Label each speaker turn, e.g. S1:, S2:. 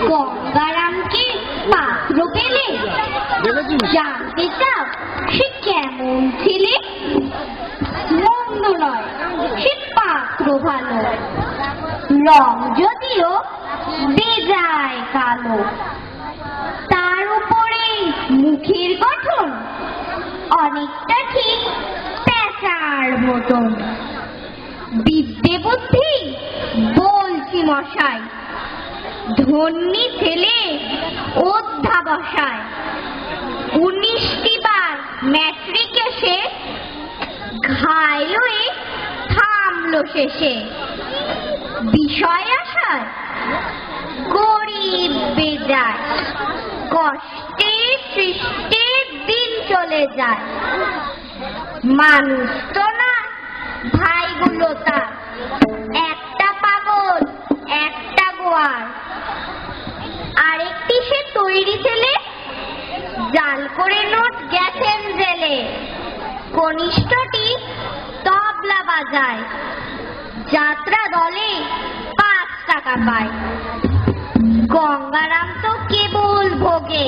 S1: গঙ্গারামকে পাত্র পেলে জানতে চাও সে কেমন ছেলে? মন্দ নয়, সে পাত্র ভালো, রং যদিও বেজায় কালো। তার উপরে মুখের গঠন অনেকটা ঠিক পেঁচার মতন। বিদ্যে বুদ্ধি বলছি মশাই, ধন্যী ছেলে অধ্যাবসায়। 19টি বার ম্যাট্রিকে সে ঘাইল হয়ে থামলো শেষে। বিষয় আসায় গরিব বেজায়, কষ্টে সৃষ্টে দিন চলে যায়। মানুষ তো না ভাইগুলো তার, একটা পাগল একটা গোয়ার। আরেকটি সে তৈরি ছেলে, জাল করে নোট গেছেন জেলে। কনিষ্ঠটি তবলা বাজায়, যাত্রা দলে 5 টাকা পায়। গঙ্গারাম তো কেবল ভোগে,